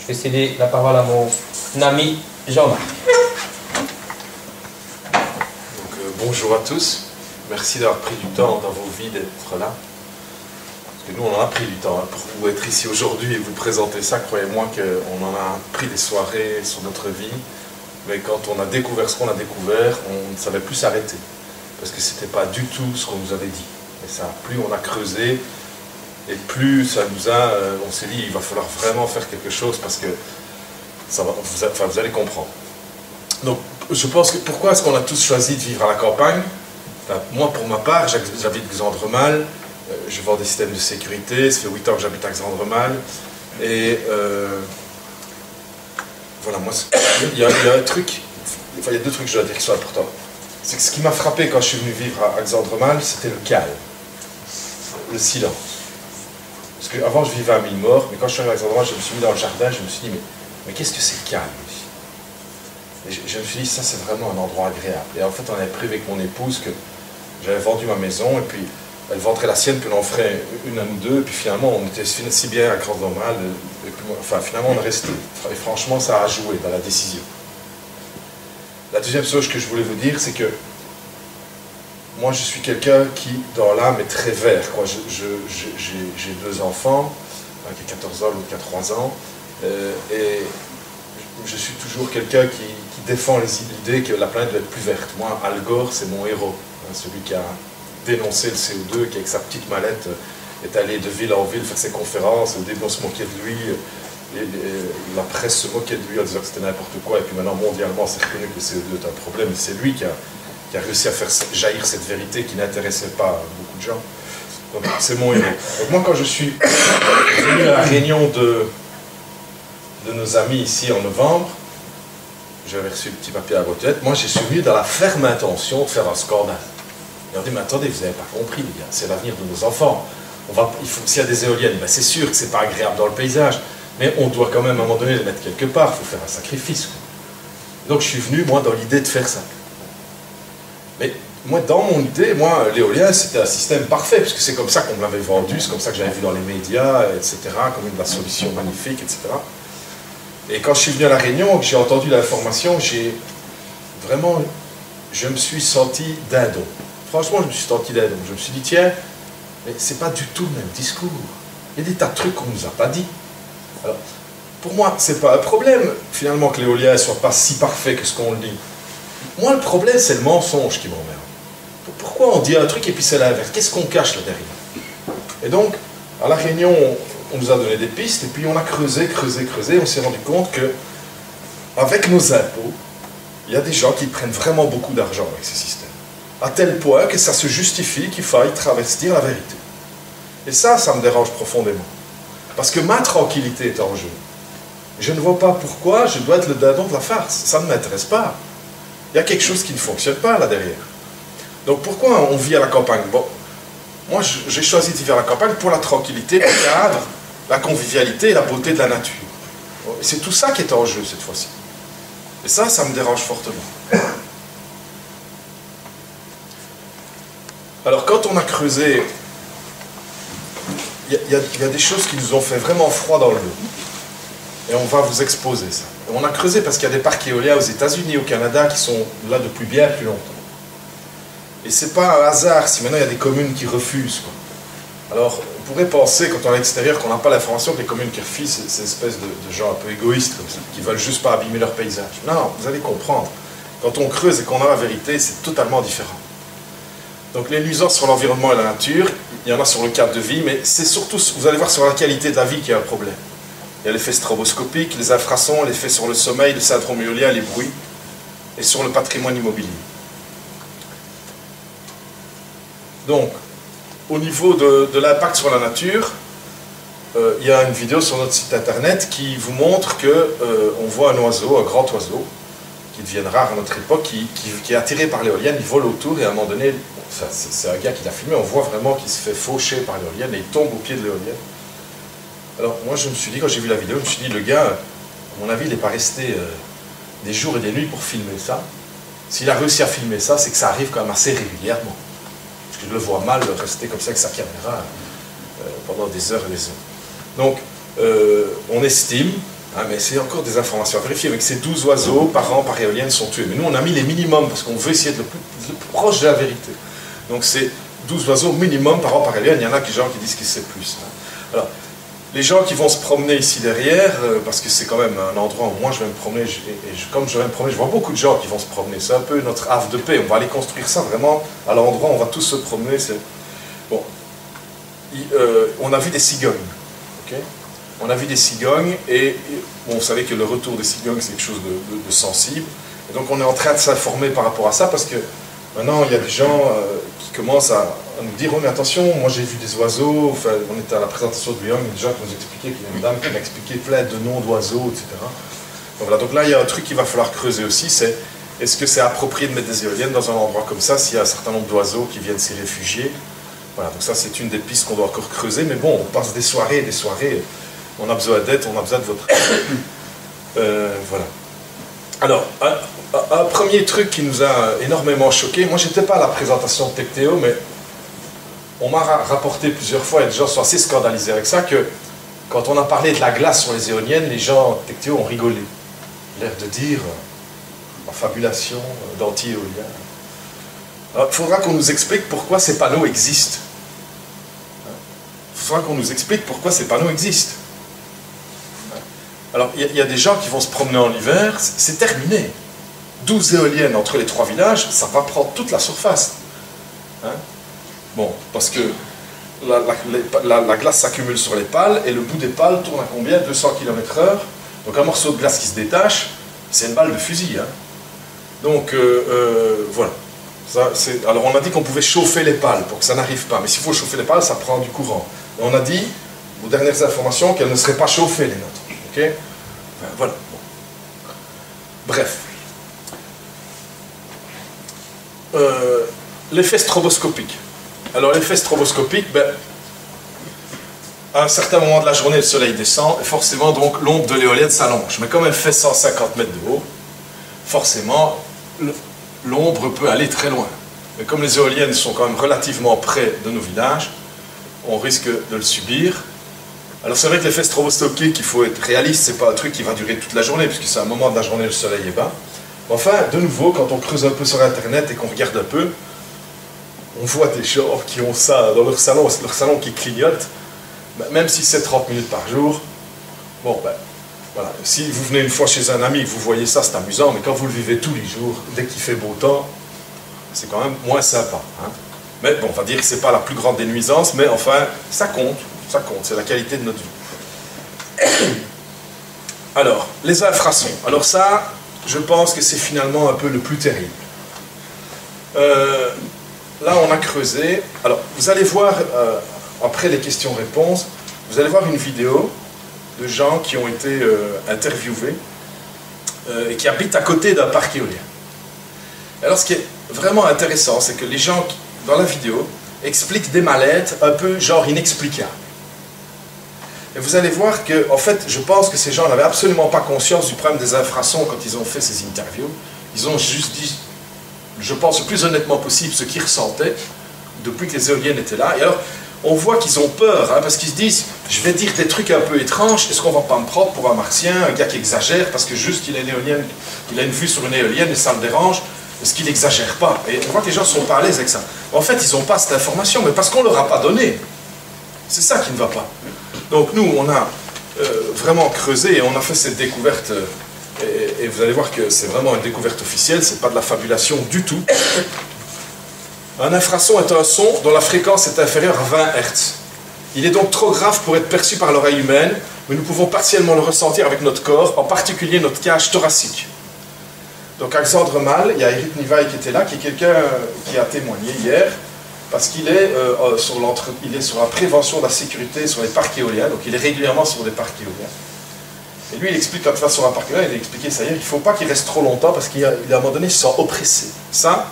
Je vais céder la parole à mon ami Jean-Marc. Bonjour à tous. Merci d'avoir pris du temps dans vos vies d'être là. Parce que nous, on en a pris du temps pour vous être ici aujourd'hui et vous présenter ça. Croyez-moi qu'on en a pris des soirées sur notre vie. Mais quand on a découvert ce qu'on a découvert, on ne savait plus s'arrêter. Parce que ce n'était pas du tout ce qu'on nous avait dit. Et ça, plus on a creusé, et plus ça nous a... on s'est dit, il va falloir vraiment faire quelque chose parce que ça va, vous allez comprendre. Donc, je pense que pourquoi est-ce qu'on a tous choisi de vivre à la campagne? Enfin, moi, pour ma part, j'habite Xandremal, je vends des systèmes de sécurité, ça fait 8 ans que j'habite à Xandremal, et voilà, moi, il y a un truc, enfin, il y a deux trucs que je dois dire qui sont importants. C'est que ce qui m'a frappé quand je suis venu vivre à Xandremal, c'était le calme, le silence. Parce qu'avant, je vivais à Millemort, mais quand je suis arrivé à Xandremal, je me suis mis dans le jardin, je me suis dit, mais qu'est-ce que c'est le calme? Et je me suis dit, ça c'est vraiment un endroit agréable. Et en fait, on avait prévu avec mon épouse que j'avais vendu ma maison, et puis elle vendrait la sienne, puis on en ferait une à nous deux, et puis finalement, on était si bien à Xandremal, et puis, enfin, finalement, on est resté. Et franchement, ça a joué dans la décision. La deuxième chose que je voulais vous dire, c'est que moi, je suis quelqu'un qui, dans l'âme, est très vert. J'ai deux enfants, un qui a 14 ans, l'autre qui a 3 ans, et je suis toujours quelqu'un qui défend l'idée que la planète doit être plus verte. Moi, Al Gore, c'est mon héros. Hein, celui qui a dénoncé le CO2, qui avec sa petite mallette est allé de ville en ville faire ses conférences. Au début, on se moquait de lui. La presse se moquait de lui en disant que c'était n'importe quoi. Et puis maintenant, mondialement, c'est reconnu que le CO2 est un problème. Et c'est lui qui a réussi à faire jaillir cette vérité qui n'intéressait pas beaucoup de gens. Donc, c'est mon héros. Donc, moi, quand je suis venu à la réunion de nos amis ici en novembre, j'avais reçu le petit papier à la boîte. Moi, j'ai suis venu dans la ferme intention de faire un scandale. Ils ont dit, mais attendez, vous n'avez pas compris, les gars, c'est l'avenir de nos enfants. S'il y a des éoliennes, ben c'est sûr que ce n'est pas agréable dans le paysage, mais on doit quand même à un moment donné les mettre quelque part, il faut faire un sacrifice. Donc je suis venu, moi, dans l'idée de faire ça. Mais moi, dans mon idée, l'éolien, c'était un système parfait, parce que c'est comme ça qu'on me l'avait vendu, c'est comme ça que j'avais vu dans les médias, etc., comme une solution magnifique, etc. Et quand je suis venu à la réunion, que j'ai entendu l'information, je me suis senti dindon. Franchement, je me suis senti dindon. Je me suis dit, tiens, mais c'est pas du tout le même discours. Il y a des tas de trucs qu'on ne nous a pas dit. Alors, pour moi, c'est pas un problème, finalement, que l'éolien ne soit pas si parfait que ce qu'on le dit. Moi, le problème, c'est le mensonge qui m'emmerde. Pourquoi on dit un truc et puis c'est l'inverse? Qu'est-ce qu'on cache là derrière? Et donc, à la réunion, on nous a donné des pistes, et puis on a creusé, on s'est rendu compte que, avec nos impôts, il y a des gens qui prennent vraiment beaucoup d'argent avec ces systèmes. À tel point que ça se justifie qu'il faille travestir la vérité. Et ça me dérange profondément. Parce que ma tranquillité est en jeu. Je ne vois pas pourquoi je dois être le dindon de la farce. Ça ne m'intéresse pas. Il y a quelque chose qui ne fonctionne pas là derrière. Donc pourquoi on vit à la campagne? Bon, moi, j'ai choisi de vivre à la campagne pour la tranquillité, le cadre, la convivialité et la beauté de la nature. C'est tout ça qui est en jeu cette fois-ci. Et ça me dérange fortement. Alors, quand on a creusé, il y a des choses qui nous ont fait vraiment froid dans le dos. Et on va vous exposer ça. On a creusé parce qu'il y a des parcs éoliens aux États-Unis, au Canada, qui sont là depuis bien plus longtemps. Et c'est pas un hasard si maintenant il y a des communes qui refusent, quoi. Alors, on pourrait penser, quand on est à l'extérieur, qu'on n'a pas l'information que les communes qui refusent, c'est une espèce de gens un peu égoïstes, comme ça, qui veulent juste pas abîmer leur paysage. Non, vous allez comprendre. Quand on creuse et qu'on a la vérité, c'est totalement différent. Donc les nuisances sur l'environnement et la nature, il y en a sur le cadre de vie, mais c'est surtout, vous allez voir, sur la qualité de la vie qu'il y a un problème. Il y a l'effet stroboscopique, les infrasons, l'effet sur le sommeil, le syndrome éolien, les bruits, et sur le patrimoine immobilier. Donc, au niveau de l'impact sur la nature, il y a une vidéo sur notre site internet qui vous montre qu'on voit un oiseau, un grand oiseau, qui devient rare à notre époque, qui est attiré par l'éolienne, il vole autour et à un moment donné, c'est un gars qui l'a filmé, on voit vraiment qu'il se fait faucher par l'éolienne et il tombe au pied de l'éolienne. Alors moi je me suis dit, quand j'ai vu la vidéo, je me suis dit, le gars, à mon avis, il n'est pas resté des jours et des nuits pour filmer ça. S'il a réussi à filmer ça, c'est que ça arrive quand même assez régulièrement. Parce que je le vois mal rester comme ça avec sa caméra pendant des heures et des heures. Donc, on estime, Hein, mais c'est encore des informations à vérifier. Avec ces 12 oiseaux par an par éolienne sont tués. Mais nous, on a mis les minimums parce qu'on veut essayer d'être le plus proche de la vérité. Donc c'est 12 oiseaux minimum par an par éolienne. Il y en a des gens qui disent que c'est plus. Hein. Alors, les gens qui vont se promener ici derrière, parce que c'est quand même un endroit où moi je vais me promener, comme je vais me promener, je vois beaucoup de gens qui vont se promener. C'est un peu notre havre de paix. On va aller construire ça vraiment à l'endroit où on va tous se promener. Bon. On a vu des cigognes. Okay, on a vu des cigognes et bon, vous savez que le retour des cigognes c'est quelque chose de sensible. Et donc on est en train de s'informer par rapport à ça parce que maintenant il y a des gens qui commencent à nous dire oh mais attention, moi j'ai vu des oiseaux, enfin, on était à la présentation de Lyon, il y a des gens qui nous expliquaient qu'il y a une dame qui m'a expliqué plein de noms d'oiseaux, etc. Donc, voilà, donc là il y a un truc qu'il va falloir creuser aussi, c'est est-ce que c'est approprié de mettre des éoliennes dans un endroit comme ça s'il y a un certain nombre d'oiseaux qui viennent s'y réfugier. Voilà, donc ça c'est une des pistes qu'on doit encore creuser, mais bon, on passe des soirées et des soirées, on a besoin d'aide, on a besoin de votre voilà. Alors, un premier truc qui nous a énormément choqué, moi j'étais pas à la présentation de Tectéo, mais on m'a rapporté plusieurs fois, et les gens sont assez scandalisés avec ça, que quand on a parlé de la glace sur les éoliennes, les gens de Tectéo ont rigolé. L'air de dire, en fabulation d'anti-éolien. Il faudra qu'on nous explique pourquoi ces panneaux existent. Il faudra qu'on nous explique pourquoi ces panneaux existent. Alors, il y a des gens qui vont se promener en hiver, c'est terminé. 12 éoliennes entre les 3 villages, ça va prendre toute la surface. Hein? Bon, parce que la glace s'accumule sur les pales, et le bout des pales tourne à combien? 200 km/h. Donc un morceau de glace qui se détache, c'est une balle de fusil. Hein? Donc, voilà. Ça, alors on a dit qu'on pouvait chauffer les pales pour que ça n'arrive pas, mais s'il faut chauffer les pales, ça prend du courant. Et on a dit, aux dernières informations, qu'elles ne seraient pas chauffées, les nôtres. Okay, enfin, voilà. Bon. Bref. L'effet stroboscopique. Alors l'effet stroboscopique, ben, à un certain moment de la journée, le soleil descend, et forcément donc l'ombre de l'éolienne s'allonge. Mais comme elle fait 150 mètres de haut, forcément l'ombre peut aller très loin. Mais comme les éoliennes sont quand même relativement près de nos villages, on risque de le subir. Alors c'est vrai que l'effet stroboscopique, il faut être réaliste, c'est pas un truc qui va durer toute la journée, puisque c'est un moment de la journée, le soleil est bas. Enfin, de nouveau, quand on creuse un peu sur Internet et qu'on regarde un peu, on voit des gens qui ont ça dans leur salon qui clignote, même si c'est 30 minutes par jour. Bon, ben, voilà. Si vous venez une fois chez un ami et que vous voyez ça, c'est amusant, mais quand vous le vivez tous les jours, dès qu'il fait beau temps, c'est quand même moins sympa. Hein. Mais bon, on va dire que c'est pas la plus grande des nuisances, mais enfin, ça compte, c'est la qualité de notre vie. Alors, les infrasons. Alors ça, je pense que c'est finalement un peu le plus terrible. Là, on a creusé. Alors, vous allez voir, après les questions-réponses, vous allez voir une vidéo de gens qui ont été interviewés et qui habitent à côté d'un parc éolien. Alors, ce qui est vraiment intéressant, c'est que les gens, dans la vidéo, expliquent des mal-être un peu genre inexplicables. Et vous allez voir que, en fait, je pense que ces gens n'avaient absolument pas conscience du problème des infrasons quand ils ont fait ces interviews. Ils ont juste dit, je pense le plus honnêtement possible, ce qu'ils ressentaient depuis que les éoliennes étaient là. Et alors, on voit qu'ils ont peur, hein, parce qu'ils se disent, je vais dire des trucs un peu étranges, est-ce qu'on va pas me prendre pour un martien, un gars qui exagère, parce que juste il a une éolienne, il a une vue sur une éolienne et ça me dérange, est-ce qu'il n'exagère pas? Et on voit que les gens sont pas à l'aise avec ça. En fait, ils n'ont pas cette information, mais parce qu'on ne leur a pas donné. C'est ça qui ne va pas. Donc nous, on a vraiment creusé et on a fait cette découverte, et vous allez voir que c'est vraiment une découverte officielle, c'est pas de la fabulation du tout. Un infrason est un son dont la fréquence est inférieure à 20 Hz. Il est donc trop grave pour être perçu par l'oreille humaine, mais nous pouvons partiellement le ressentir avec notre corps, en particulier notre cage thoracique. Donc Alexandre Mal, il y a Eric Nivaille qui était là, qui est quelqu'un qui a témoigné hier, parce qu'il est, sur la prévention de la sécurité sur les parcs éoliens, donc il est régulièrement sur des parcs éoliens. Et lui, il explique, quand il va sur un parc éolien, il a expliqué ça hier, il ne faut pas qu'il reste trop longtemps, parce qu'à un moment donné, il se sent oppressé. Ça,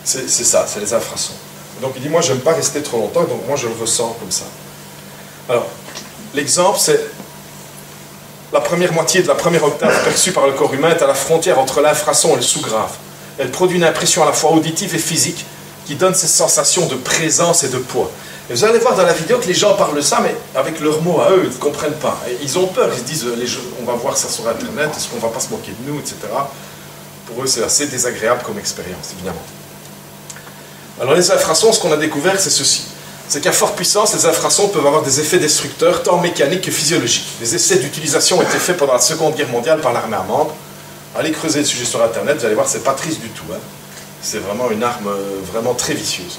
c'est ça, c'est les infrasons. Donc il dit, moi, je n'aime pas rester trop longtemps, donc moi, je le ressens comme ça. Alors, l'exemple, c'est la première moitié de la première octave perçue par le corps humain est à la frontière entre l'infrason et le sous-grave. Elle produit une impression à la fois auditive et physique, qui donne ces sensations de présence et de poids. Et vous allez voir dans la vidéo que les gens parlent de ça, mais avec leurs mots à eux, ils ne comprennent pas. Et ils ont peur, ils se disent, on va voir ça sur Internet, est-ce qu'on ne va pas se moquer de nous, etc. Pour eux, c'est assez désagréable comme expérience, évidemment. Alors les infrasons, ce qu'on a découvert, c'est ceci. C'est qu'à forte puissance, les infrasons peuvent avoir des effets destructeurs, tant mécaniques que physiologiques. Des essais d'utilisation ont été faits pendant la Seconde Guerre mondiale par l'armée allemande. Allez creuser le sujet sur Internet, vous allez voir, c'est pas triste du tout. Hein. C'est vraiment une arme vraiment très vicieuse.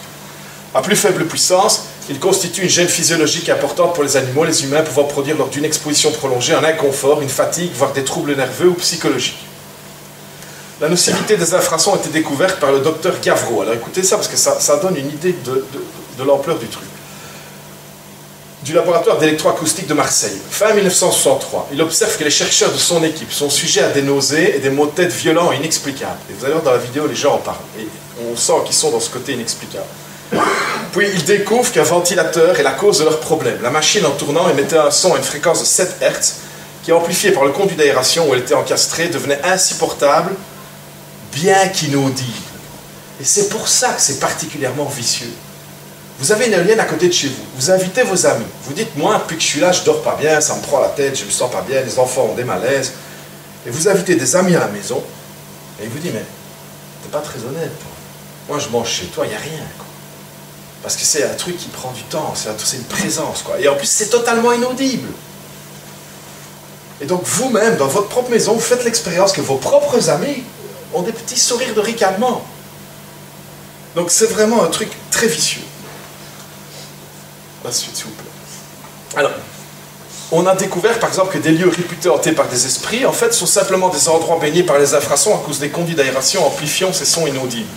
À plus faible puissance, il constitue une gêne physiologique importante pour les animaux, les humains pouvant produire lors d'une exposition prolongée un inconfort, une fatigue, voire des troubles nerveux ou psychologiques. La nocivité des infrasons a été découverte par le docteur Gavreau. Alors écoutez ça parce que ça donne une idée de l'ampleur du truc. Du laboratoire d'électroacoustique de Marseille. Fin 1963, il observe que les chercheurs de son équipe sont sujets à des nausées et des maux de tête violents et inexplicables. Et vous allez voir dans la vidéo, les gens en parlent. Et on sent qu'ils sont dans ce côté inexplicable. Puis il découvre qu'un ventilateur est la cause de leur problème. La machine en tournant émettait un son à une fréquence de 7 Hz qui, amplifié par le conduit d'aération où elle était encastrée, devenait insupportable, bien qu'inaudible. Et c'est pour ça que c'est particulièrement vicieux. Vous avez une éolienne à côté de chez vous, vous invitez vos amis, vous dites, moi, depuis que je suis là, je dors pas bien, ça me prend la tête, je me sens pas bien, les enfants ont des malaises. Et vous invitez des amis à la maison, et ils vous disent, mais t'es pas très honnête, toi. Moi, je mange chez toi, il n'y a rien, quoi. Parce que c'est un truc qui prend du temps, c'est une présence, quoi. Et en plus, c'est totalement inaudible. Et donc, vous-même, dans votre propre maison, vous faites l'expérience que vos propres amis ont des petits sourires de ricanement. Donc, c'est vraiment un truc très vicieux. La suite, s'il vous plaît. Alors, on a découvert, par exemple, que des lieux réputés hantés par des esprits, en fait, sont simplement des endroits baignés par les infrasons à cause des conduits d'aération amplifiant ces sons inaudibles.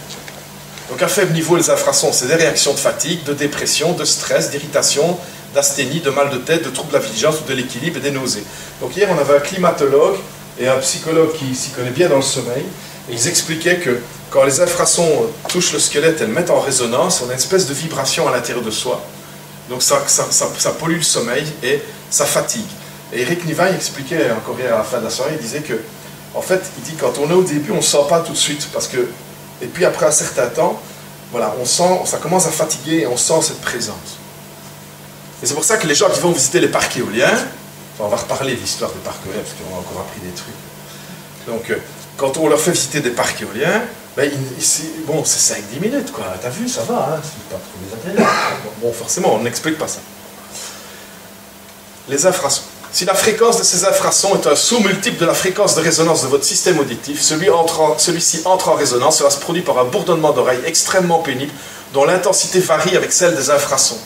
Donc, à faible niveau, les infrasons, c'est des réactions de fatigue, de dépression, de stress, d'irritation, d'asthénie, de mal de tête, de troubles de la vigilance ou de l'équilibre et des nausées. Donc, hier, on avait un climatologue et un psychologue qui s'y connaît bien dans le sommeil. Et ils expliquaient que quand les infrasons touchent le squelette, elles mettent en résonance, on a une espèce de vibration à l'intérieur de soi. Donc ça pollue le sommeil et ça fatigue. Et Eric Nivaille expliquait encore hier à la fin de la soirée, il disait que, en fait, il dit quand on est au début, on ne sent pas tout de suite, parce que, et puis après un certain temps, voilà, on sent, ça commence à fatiguer et on sent cette présence. Et c'est pour ça que les gens qui vont visiter les parcs éoliens, enfin, on va reparler de l'histoire des parcs éoliens, parce qu'on a encore appris des trucs. Donc, quand on leur fait visiter des parcs éoliens, ben, bon, c'est 5-10 minutes, quoi. T'as vu, ça va, hein, c'est pas trop désagréable. Bon, forcément, on n'explique pas ça. Les infrasons. Si la fréquence de ces infrasons est un sous-multiple de la fréquence de résonance de votre système auditif, celui-ci entre en résonance, cela se produit par un bourdonnement d'oreille extrêmement pénible, dont l'intensité varie avec celle des infrasons.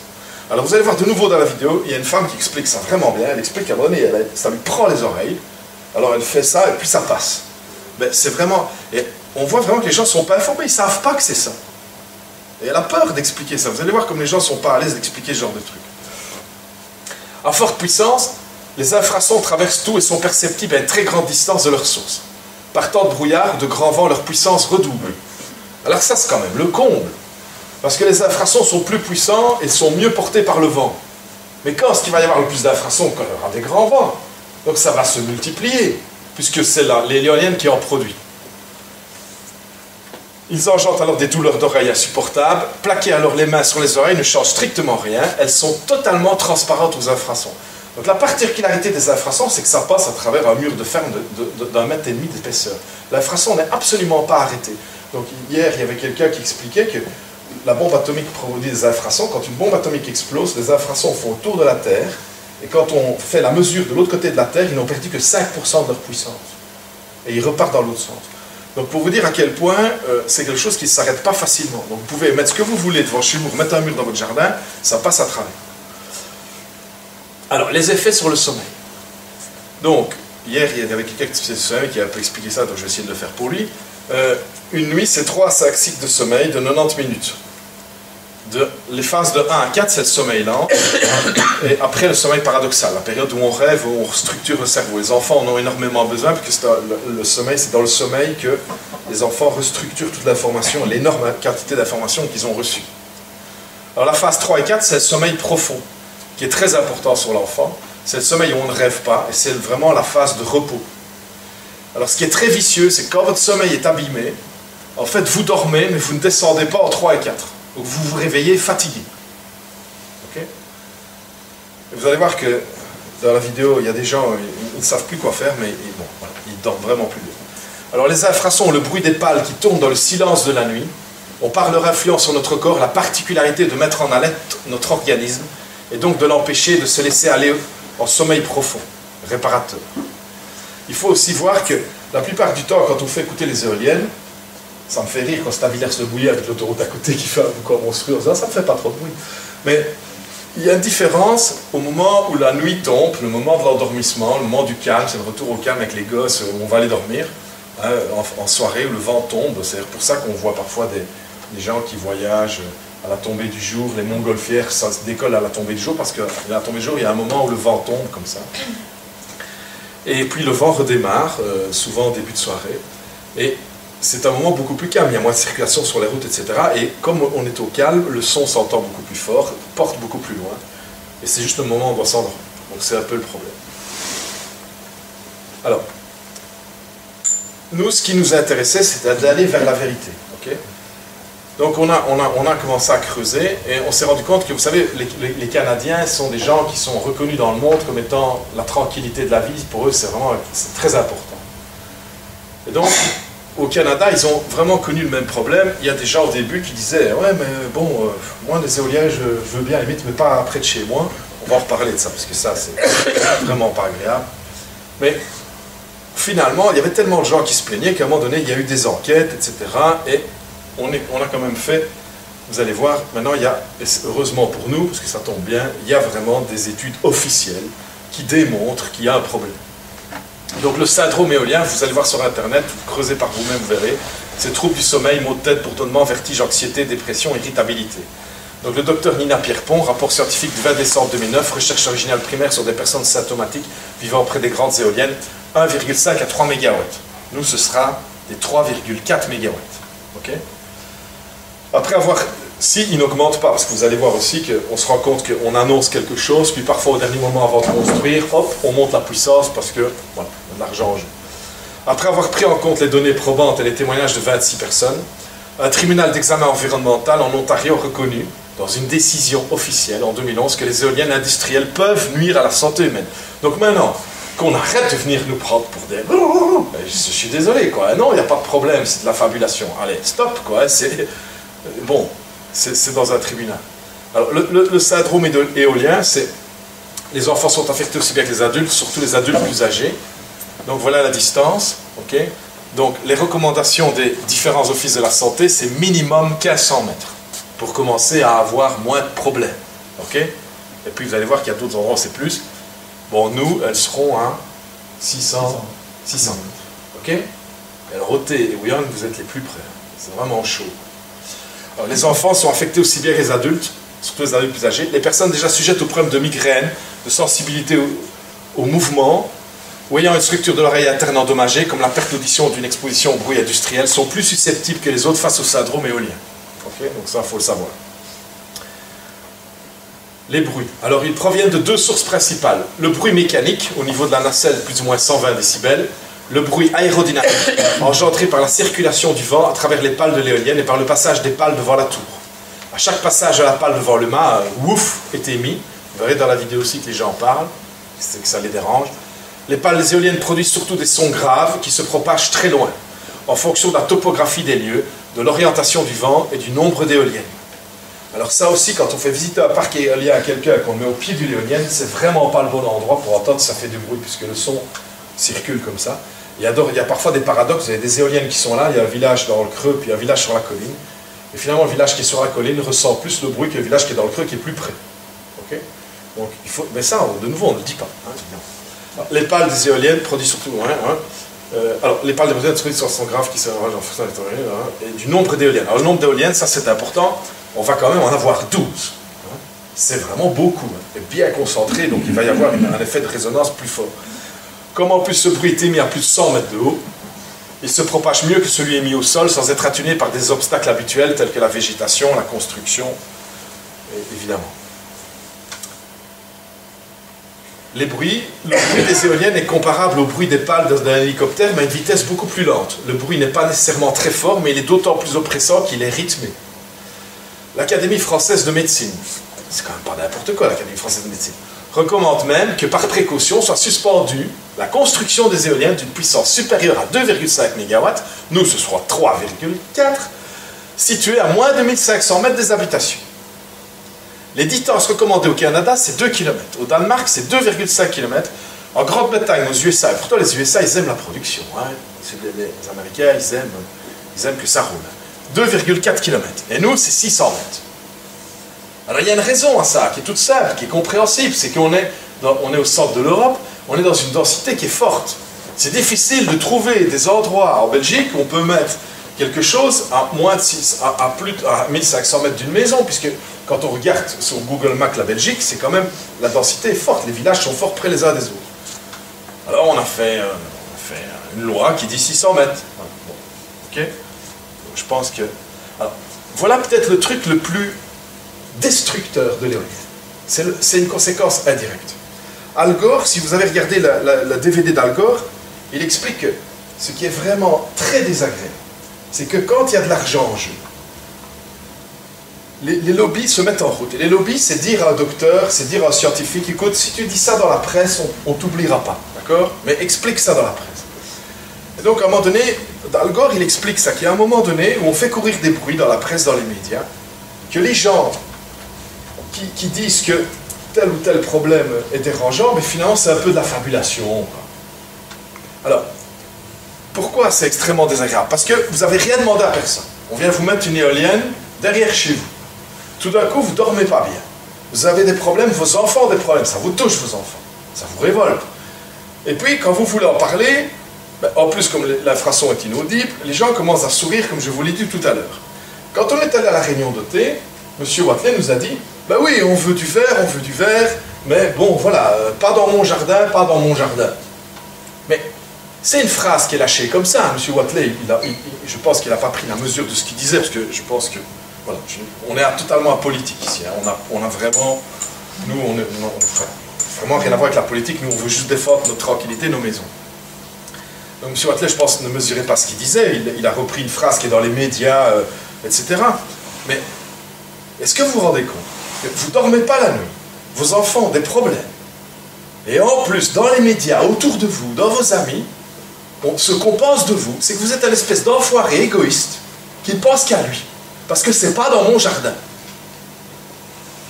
Alors vous allez voir de nouveau dans la vidéo, il y a une femme qui explique ça vraiment bien, elle explique qu'à un moment donné, ça lui prend les oreilles, alors elle fait ça et puis ça passe. Ben, c'est vraiment... Et on voit vraiment que les gens ne sont pas informés, ils ne savent pas que c'est ça. Et elle a peur d'expliquer ça. Vous allez voir comme les gens ne sont pas à l'aise d'expliquer ce genre de truc. À forte puissance, les infrasons traversent tout et sont perceptibles à une très grande distance de leur source. Par temps de brouillard ou de grand vent, leur puissance redouble. Alors ça, c'est quand même le comble. Parce que les infrasons sont plus puissants et sont mieux portés par le vent. Mais quand est-ce qu'il va y avoir le plus d'infrasons? Quand il y aura des grands vents. Donc ça va se multiplier, puisque c'est l'éolienne qui en produit. Ils engendrent alors des douleurs d'oreilles insupportables. Plaquer alors les mains sur les oreilles ne change strictement rien. Elles sont totalement transparentes aux infrasons. Donc la particularité des infrasons, c'est que ça passe à travers un mur de ferme d'1,5 mètre d'épaisseur. L'infrason n'est absolument pas arrêté. Donc hier, il y avait quelqu'un qui expliquait que la bombe atomique produit des infrasons. Quand une bombe atomique explose, les infrasons font le tour de la Terre. Et quand on fait la mesure de l'autre côté de la Terre, ils n'ont perdu que 5% de leur puissance. Et ils repartent dans l'autre sens. Donc pour vous dire à quel point c'est quelque chose qui ne s'arrête pas facilement. Donc vous pouvez mettre ce que vous voulez devant chez vous, mettre un mur dans votre jardin, ça passe à travers. Alors les effets sur le sommeil. Donc hier il y avait quelqu'un qui a un peu expliqué ça, donc je vais essayer de le faire pour lui. Une nuit c'est 3 à 5 cycles de sommeil de 90 minutes. Les phases de 1 à 4 c'est le sommeil lent, et après le sommeil paradoxal, la période où on rêve, où on restructure le cerveau. Les enfants en ont énormément besoin, parce que le sommeil, c'est dans le sommeil que les enfants restructurent toute l'information, l'énorme quantité d'informations qu'ils ont reçues. Alors la phase 3 et 4 c'est le sommeil profond, qui est très important sur l'enfant. C'est le sommeil où on ne rêve pas, et c'est vraiment la phase de repos. Alors ce qui est très vicieux, c'est que quand votre sommeil est abîmé, en fait vous dormez, mais vous ne descendez pas en 3 et 4. Donc vous vous réveillez fatigué. Vous allez voir que dans la vidéo, il y a des gens, ils ne savent plus quoi faire, mais bon, voilà, ils dorment vraiment plus bien. Alors les infrasons, le bruit des pales qui tombent dans le silence de la nuit, ont par leur influence sur notre corps la particularité de mettre en alerte notre organisme et donc de l'empêcher de se laisser aller en sommeil profond, réparateur. Il faut aussi voir que la plupart du temps, quand on fait écouter les éoliennes, ça me fait rire quand c'est à Villers-le-Bouillet avec l'autoroute à côté qui fait un boucan monstrueux, ça ne me fait pas trop de bruit. Mais il y a une différence au moment où la nuit tombe, le moment de l'endormissement, le moment du calme, c'est le retour au calme avec les gosses, où on va aller dormir, hein, en soirée où le vent tombe. C'est pour ça qu'on voit parfois des gens qui voyagent à la tombée du jour, les montgolfières, ça se décolle à la tombée du jour, parce qu'à la tombée du jour, il y a un moment où le vent tombe comme ça. Et puis le vent redémarre, souvent au début de soirée, et c'est un moment beaucoup plus calme, il y a moins de circulation sur les routes, etc. Et comme on est au calme, le son s'entend beaucoup plus fort, porte beaucoup plus loin, et c'est juste le moment où on doit s'endormir. Donc c'est un peu le problème. Alors, nous, ce qui nous intéressait, c'était d'aller vers la vérité. Okay. Donc on a commencé à creuser, et on s'est rendu compte que, vous savez, les Canadiens sont des gens qui sont reconnus dans le monde comme étant la tranquillité de la vie. Pour eux, c'est très important. Et donc, au Canada, ils ont vraiment connu le même problème. Il y a des gens au début qui disaient « Ouais, mais bon, moi, les éoliennes, je veux bien, limite, mais pas près de chez moi. » On va en reparler de ça, parce que ça, c'est vraiment pas agréable. Mais finalement, il y avait tellement de gens qui se plaignaient qu'à un moment donné, il y a eu des enquêtes, etc. Et on a quand même fait, vous allez voir, maintenant, il y a, et heureusement pour nous, parce que ça tombe bien, il y a vraiment des études officielles qui démontrent qu'il y a un problème. Donc le syndrome éolien, vous allez voir sur Internet, creusez par vous-même, vous verrez, c'est troubles du sommeil, maux de tête, bourdonnement, vertige, anxiété, dépression, irritabilité. Donc le docteur Nina Pierpont, rapport scientifique du 20 décembre 2009, recherche originale primaire sur des personnes symptomatiques vivant près des grandes éoliennes, 1,5 à 3 MW. Nous, ce sera des 3,4 MW. Okay. Après avoir... Si il n'augmente pas, parce que vous allez voir aussi qu'on se rend compte qu'on annonce quelque chose, puis parfois au dernier moment avant de construire, hop, on monte la puissance parce que, voilà, on a de l'argent en jeu. Après avoir pris en compte les données probantes et les témoignages de 26 personnes, un tribunal d'examen environnemental en Ontario a reconnu, dans une décision officielle en 2011, que les éoliennes industrielles peuvent nuire à la santé humaine. Donc maintenant, qu'on arrête de venir nous prendre pour des... Je suis désolé, quoi. Non, il n'y a pas de problème, c'est de la fabulation. Allez, stop, quoi. C'est... Bon... C'est dans un tribunal. Alors, le syndrome éolien, c'est... Les enfants sont affectés aussi bien que les adultes, surtout les adultes plus âgés. Donc voilà la distance. Okay. Donc les recommandations des différents offices de la santé, c'est minimum 1500 mètres pour commencer à avoir moins de problèmes. Okay. Et puis vous allez voir qu'il y a d'autres endroits où c'est plus. Bon, nous, elles seront à 600 mètres. Okay. Alors, Roté et Wyon, vous êtes les plus près. C'est vraiment chaud. Alors, les enfants sont affectés aussi bien que les adultes, surtout les adultes plus âgés. Les personnes déjà sujettes aux problèmes de migraine, de sensibilité au mouvement, ou ayant une structure de l'oreille interne endommagée, comme la perte d'audition d'une exposition au bruit industriel, sont plus susceptibles que les autres face au syndrome éolien. Okay, donc ça, il faut le savoir. Les bruits. Alors, ils proviennent de deux sources principales. Le bruit mécanique, au niveau de la nacelle, plus ou moins 120 décibels. Le bruit aérodynamique, engendré par la circulation du vent à travers les pales de l'éolienne et par le passage des pales devant la tour. À chaque passage de la pale devant le mât, un ouf est émis. Vous verrez dans la vidéo aussi que les gens en parlent, c'est que ça les dérange. Les pales des éoliennes produisent surtout des sons graves qui se propagent très loin, en fonction de la topographie des lieux, de l'orientation du vent et du nombre d'éoliennes. Alors ça aussi, quand on fait visiter un parc éolien à quelqu'un, qu'on met au pied d'une éolienne, c'est vraiment pas le bon endroit pour entendre, ça fait du bruit, puisque le son circule comme ça. Il y a parfois des paradoxes, il y a des éoliennes qui sont là, il y a un village dans le creux, puis un village sur la colline. Et finalement, le village qui est sur la colline ressent plus le bruit que le village qui est dans le creux, qui est plus près. Okay. Donc, il faut... Mais ça, de nouveau, on ne le dit pas. Hein, les pales des éoliennes produisent surtout... alors, les pales des éoliennes produisent sur son grave qui s'arrange en fonction et du nombre d'éoliennes. Alors, le nombre d'éoliennes, ça c'est important, on va quand même en avoir 12. Hein. C'est vraiment beaucoup, hein, et bien concentré, donc il va y avoir un effet de résonance plus fort. Comme en plus ce bruit est émis à plus de 100 mètres de haut, il se propage mieux que celui émis au sol sans être atténué par des obstacles habituels tels que la végétation, la construction, évidemment. Les bruits, le bruit des éoliennes est comparable au bruit des pales d'un hélicoptère, mais à une vitesse beaucoup plus lente. Le bruit n'est pas nécessairement très fort, mais il est d'autant plus oppressant qu'il est rythmé. L'Académie française de médecine, c'est quand même pas n'importe quoi l'Académie française de médecine, recommande même que par précaution soit suspendue la construction des éoliennes d'une puissance supérieure à 2,5 MW, nous ce sera 3,4, situées à moins de 1500 mètres des habitations. Les distances recommandées au Canada, c'est 2 km. Au Danemark, c'est 2,5 km. En Grande-Bretagne, aux USA, et pourtant les USA, ils aiment la production. Hein. Les Américains, ils aiment que ça roule. 2,4 km. Et nous, c'est 600 mètres. Alors il y a une raison à ça, qui est toute simple, qui est compréhensible, c'est qu'on est, au centre de l'Europe, on est dans une densité qui est forte. C'est difficile de trouver des endroits en Belgique où on peut mettre quelque chose à moins de 6, à 1500 mètres d'une maison, puisque quand on regarde sur Google Maps la Belgique, c'est quand même, la densité est forte, les villages sont forts près les uns des autres. Alors on a fait une loi qui dit 600 mètres. Bon, ok. Je pense que... Alors, voilà peut-être le truc le plus destructeur de l'éolienne. C'est une conséquence indirecte. Al Gore, si vous avez regardé la DVD d'Al Gore, il explique que ce qui est vraiment très désagréable, c'est que quand il y a de l'argent en jeu, les lobbies se mettent en route. Et les lobbies, c'est dire à un docteur, c'est dire à un scientifique, écoute, si tu dis ça dans la presse, on ne t'oubliera pas, d'accord? Mais explique ça dans la presse. Et donc, à un moment donné, Al Gore, il explique ça, qu'il y a un moment donné où on fait courir des bruits dans la presse, dans les médias, que les gens qui disent que tel ou tel problème est dérangeant, mais finalement, c'est un peu de la fabulation. Alors, pourquoi c'est extrêmement désagréable? Parce que vous n'avez rien demandé à personne. On vient vous mettre une éolienne derrière chez vous. Tout d'un coup, vous ne dormez pas bien. Vous avez des problèmes, vos enfants ont des problèmes, ça vous touche vos enfants, ça vous révolte. Et puis, quand vous voulez en parler, ben, en plus, comme l'infrason est inaudible, les gens commencent à sourire, comme je vous l'ai dit tout à l'heure. Quand on est allé à la réunion d'OT, M. Watley nous a dit, ben oui, on veut du verre, mais bon, voilà, pas dans mon jardin, pas dans mon jardin. Mais c'est une phrase qui est lâchée comme ça. M. Watley, je pense qu'il n'a pas pris la mesure de ce qu'il disait, parce que je pense que, voilà, on est totalement apolitique ici. Hein. On a vraiment, nous, on vraiment rien à voir avec la politique, nous, on veut juste défendre notre tranquillité, nos maisons. Donc M. Watley, je pense, ne mesurait pas ce qu'il disait, il a repris une phrase qui est dans les médias, etc. Mais est-ce que vous vous rendez compte que vous ne dormez pas la nuit, vos enfants ont des problèmes, et en plus, dans les médias, autour de vous, dans vos amis, ce qu'on pense de vous, c'est que vous êtes un espèce d'enfoiré égoïste qui ne pense qu'à lui, parce que c'est pas dans mon jardin.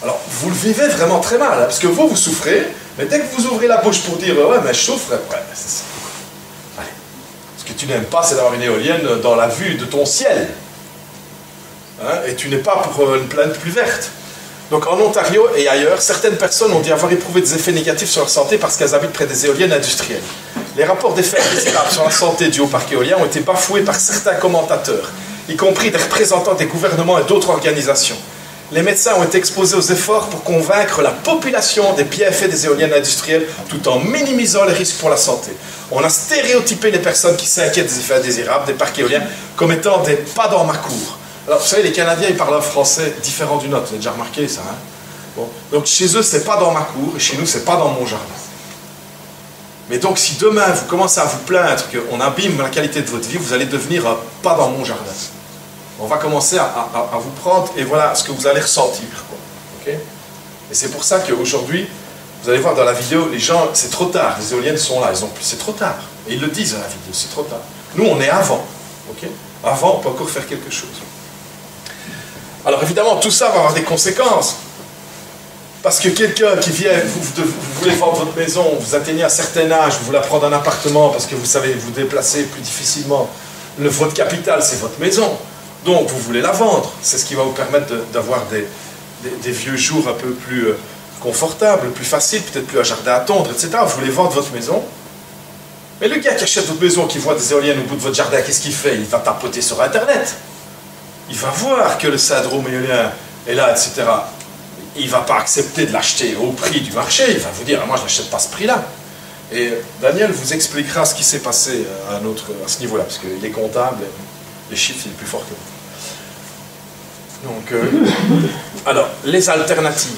Alors, vous le vivez vraiment très mal, hein, parce que vous souffrez, mais dès que vous ouvrez la bouche pour dire « ouais, mais je souffre », ouais, c'est ça. Allez. Ce que tu n'aimes pas, c'est d'avoir une éolienne dans la vue de ton ciel. Hein, et tu n'es pas pour une planète plus verte. Donc en Ontario et ailleurs, certaines personnes ont dit avoir éprouvé des effets négatifs sur leur santé parce qu'elles habitent près des éoliennes industrielles. Les rapports d'effets indésirables sur la santé dus au parc éolien ont été bafoués par certains commentateurs, y compris des représentants des gouvernements et d'autres organisations. Les médecins ont été exposés aux efforts pour convaincre la population des bienfaits des éoliennes industrielles tout en minimisant les risques pour la santé. On a stéréotypé les personnes qui s'inquiètent des effets indésirables des parcs éoliens comme étant des « pas dans ma cour ». Alors, vous savez, les Canadiens, ils parlent un français différent du nôtre. Vous avez déjà remarqué ça, hein? Bon. Donc, chez eux, c'est pas dans ma cour, et chez nous, c'est pas dans mon jardin. Mais donc, si demain, vous commencez à vous plaindre qu'on abîme la qualité de votre vie, vous allez devenir pas dans mon jardin. On va commencer à vous prendre, et voilà ce que vous allez ressentir, quoi. Okay? Et c'est pour ça qu'aujourd'hui, vous allez voir dans la vidéo, les gens, c'est trop tard, les éoliennes sont là, c'est trop tard. Et ils le disent dans la vidéo, c'est trop tard. Nous, on est avant. Okay? Avant, on peut encore faire quelque chose. Alors évidemment, tout ça va avoir des conséquences. Parce que quelqu'un qui vient, vous voulez vendre votre maison, vous atteignez un certain âge, vous voulez prendre un appartement parce que vous savez vous déplacer plus difficilement. Votre capital, c'est votre maison. Donc vous voulez la vendre. C'est ce qui va vous permettre d'avoir des vieux jours un peu plus confortables, plus faciles, peut-être plus un jardin à tondre, etc. Vous voulez vendre votre maison. Mais le gars qui achète votre maison, qui voit des éoliennes au bout de votre jardin, qu'est-ce qu'il fait? Il va tapoter sur Internet. Il va voir que le syndrome éolien est là, etc. Il ne va pas accepter de l'acheter au prix du marché. Il va vous dire, moi je ne l'achète pas à ce prix-là. Et Daniel vous expliquera ce qui s'est passé à ce niveau-là, parce qu'il est comptable, les chiffres, il est plus fort que vous. Donc, alors, les alternatives.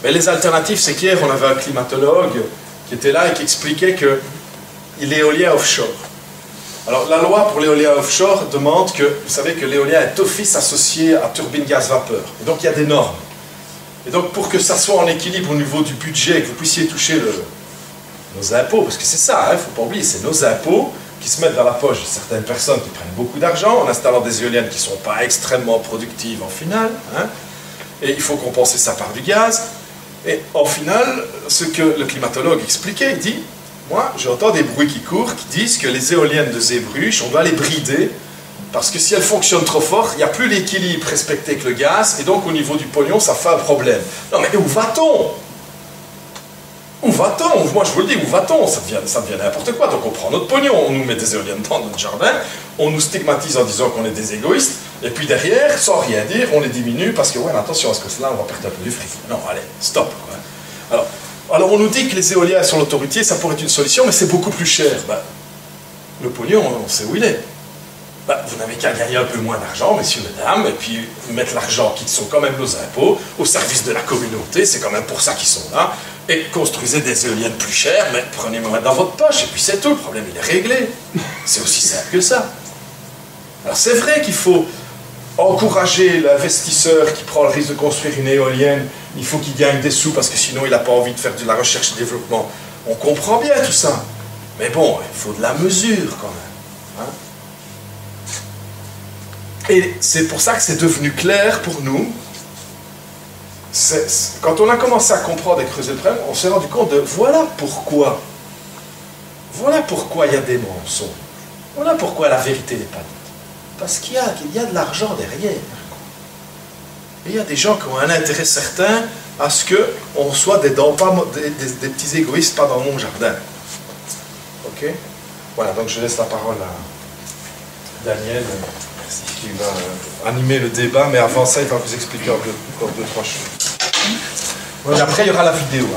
Mais les alternatives, c'est qu'hier, on avait un climatologue qui était là et qui expliquait que l'éolien offshore. Alors, la loi pour l'éolien offshore demande que, vous savez que l'éolien est d'office associé à turbine gaz-vapeur. Et donc, il y a des normes. Et donc, pour que ça soit en équilibre au niveau du budget, que vous puissiez toucher nos impôts, parce que c'est ça, il ne faut pas oublier, c'est nos impôts qui se mettent dans la poche de certaines personnes qui prennent beaucoup d'argent en installant des éoliennes qui ne sont pas extrêmement productives en finale, hein, et il faut compenser ça par du gaz. Et en final, ce que le climatologue expliquait, il dit, moi j'entends des bruits qui courent qui disent que les éoliennes de Zeebrugge, on doit les brider, parce que si elles fonctionnent trop fort, il n'y a plus l'équilibre respecté avec le gaz, et donc au niveau du pognon, ça fait un problème. Non mais où va-t-on? Où va-t-on? Moi je vous le dis, où va-t-on? Ça devient n'importe quoi. Donc on prend notre pognon, on nous met des éoliennes dans notre jardin, on nous stigmatise en disant qu'on est des égoïstes, et puis derrière, sans rien dire, on les diminue parce que, ouais, attention, parce que là, on va perdre un peu du fric. Non, allez, stop. Ouais. Alors on nous dit que les éoliennes sur l'autoroutier, ça pourrait être une solution, mais c'est beaucoup plus cher. Ben, le pognon, on sait où il est. Ben, vous n'avez qu'à gagner un peu moins d'argent, messieurs, mesdames, et puis mettre l'argent qui sont quand même nos impôts au service de la communauté, c'est quand même pour ça qu'ils sont là, et construisez des éoliennes plus chères, mais prenez-moi dans votre poche, et puis c'est tout, le problème il est réglé. C'est aussi simple que ça. Alors c'est vrai qu'il faut encourager l'investisseur qui prend le risque de construire une éolienne, il faut qu'il gagne des sous, parce que sinon il n'a pas envie de faire de la recherche et développement. On comprend bien tout ça, mais bon, il faut de la mesure quand même. Hein? Et c'est pour ça que c'est devenu clair pour nous. Quand on a commencé à comprendre et creuser le problème, on s'est rendu compte de voilà pourquoi il y a des mensonges. Voilà pourquoi la vérité n'est pas dite. Parce qu'il y a de l'argent derrière. Et il y a des gens qui ont un intérêt certain à ce qu'on soit des petits égoïstes pas dans mon jardin. Ok? Voilà, donc je laisse la parole à Daniel. Qui va animer le débat, mais avant ça, il va vous expliquer encore deux, trois choses. Et après, il y aura la vidéo.